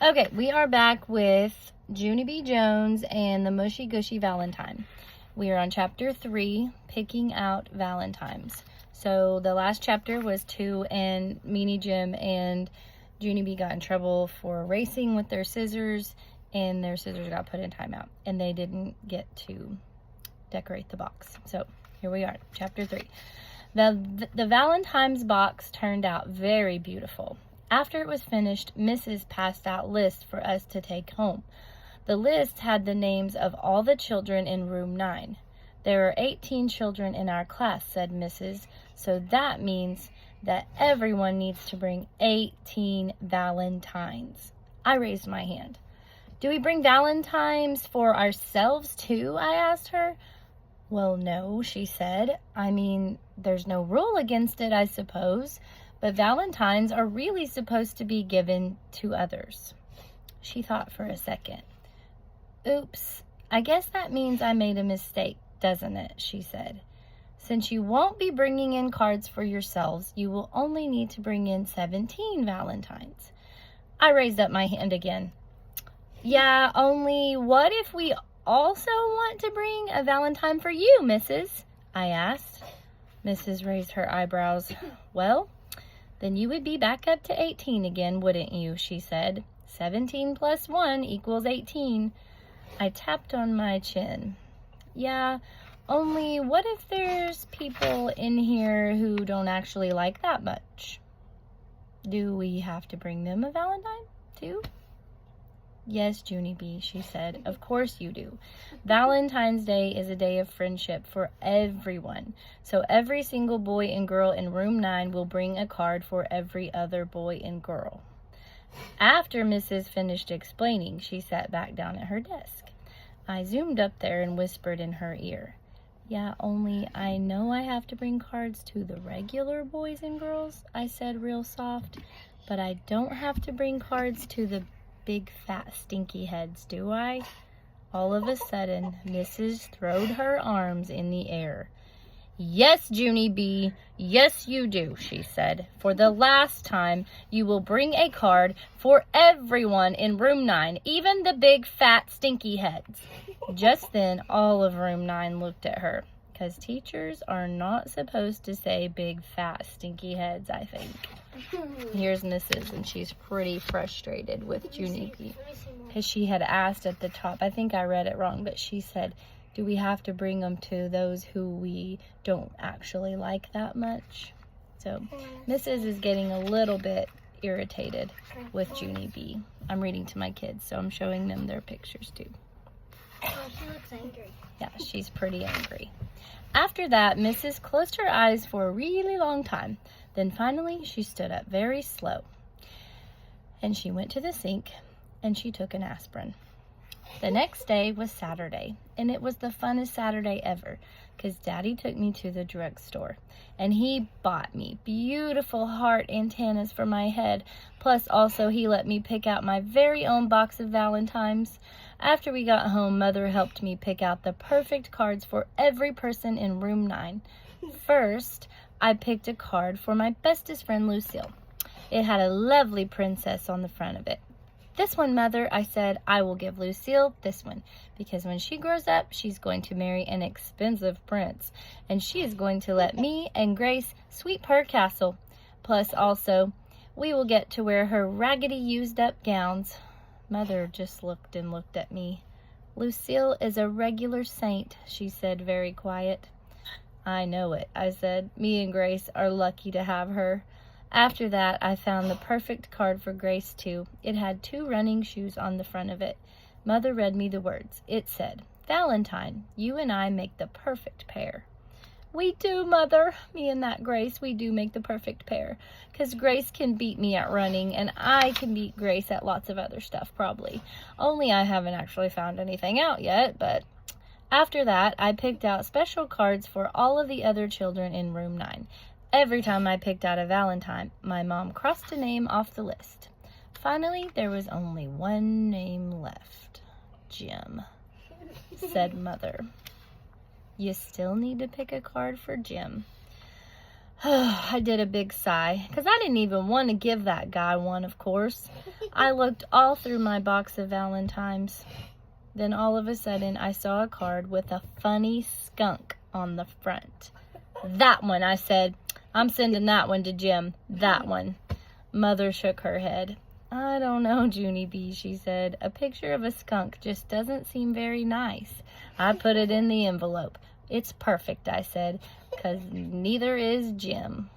Okay, we are back with Junie B. Jones and the Mushy Gushy Valentine. We are on chapter 3, Picking Out Valentines. So the last chapter was 2, and Meanie Jim and Junie B got in trouble for racing with their scissors, and their scissors got put in timeout, and they didn't get to decorate the box. So here we are, chapter 3. The Valentine's box turned out very beautiful. After it was finished, Mrs. passed out lists for us to take home. The list had the names of all the children in room 9. There are 18 children in our class, said Mrs., so that means that everyone needs to bring 18 valentines. I raised my hand. Do we bring valentines for ourselves too? I asked her. Well, no, she said. I mean, there's no rule against it, I suppose, but valentines are really supposed to be given to others. She thought for a second. Oops, I guess that means I made a mistake, doesn't it? She said. Since you won't be bringing in cards for yourselves, you will only need to bring in 17 valentines. I raised up my hand again. Yeah, only what if we also want to bring a valentine for you, Mrs.? I asked. Mrs. raised her eyebrows. Well, then you would be back up to 18 again, wouldn't you? She said. 17 plus 1 equals 18. I tapped on my chin. Yeah, only what if there's people in here who don't actually like that much? Do we have to bring them a valentine too? Yes, Junie B, she said. Of course you do. Valentine's Day is a day of friendship for everyone. So every single boy and girl in room 9 will bring a card for every other boy and girl. After Mrs. finished explaining, she sat back down at her desk. I zoomed up there and whispered in her ear. Yeah, only I know I have to bring cards to the regular boys and girls, I said real soft, but I don't have to bring cards to the big fat stinky heads, do I? All of a sudden, Mrs. throwed her arms in the air. Yes, Junie B, yes you do, she said. For the last time, you will bring a card for everyone in room 9, even the big fat stinky heads. Just then, all of room 9 looked at her, because teachers are not supposed to say big fat stinky heads, I think. Here's Mrs., and she's pretty frustrated with Junie B, because she had asked at the top, I think I read it wrong, but she said, do we have to bring them to those who we don't actually like that much? So Mrs. is getting a little bit irritated with Junie B. I'm reading to my kids, so I'm showing them their pictures too. Oh, she looks angry. Yeah, she's pretty angry. After that, Mrs. closed her eyes for a really long time. Then finally, she stood up very slow. And she went to the sink, and she took an aspirin. The next day was Saturday, and it was the funnest Saturday ever, because Daddy took me to the drugstore, and he bought me beautiful heart antennas for my head, plus also he let me pick out my very own box of valentines. After we got home, Mother helped me pick out the perfect cards for every person in room 9. First, I picked a card for my bestest friend, Lucille. It had a lovely princess on the front of it. This one, Mother, I said, I will give Lucille this one, because when she grows up, she's going to marry an expensive prince, and she is going to let me and Grace sweep her castle. Plus, also, we will get to wear her raggedy, used-up gowns. Mother just looked and looked at me. Lucille is a regular saint, she said, very quiet. I know it, I said. Me and Grace are lucky to have her. After that, I found the perfect card for Grace, too. It had 2 running shoes on the front of it. Mother read me the words. It said, Valentine, you and I make the perfect pair. We do, Mother. Me and that Grace, we do make the perfect pair. Because Grace can beat me at running, and I can beat Grace at lots of other stuff, probably. Only I haven't actually found anything out yet, but... After that, I picked out special cards for all of the other children in room 9. Every time I picked out a valentine, my mom crossed a name off the list. Finally, there was only one name left. Jim, said Mother. You still need to pick a card for Jim. I did a big sigh, because I didn't even want to give that guy one, of course. I looked all through my box of Valentines. Then all of a sudden, I saw a card with a funny skunk on the front. That one, I said. I'm sending that one to Jim. That one. Mother shook her head. I don't know, Junie B, she said. A picture of a skunk just doesn't seem very nice. I put it in the envelope. It's perfect, I said, because neither is Jim.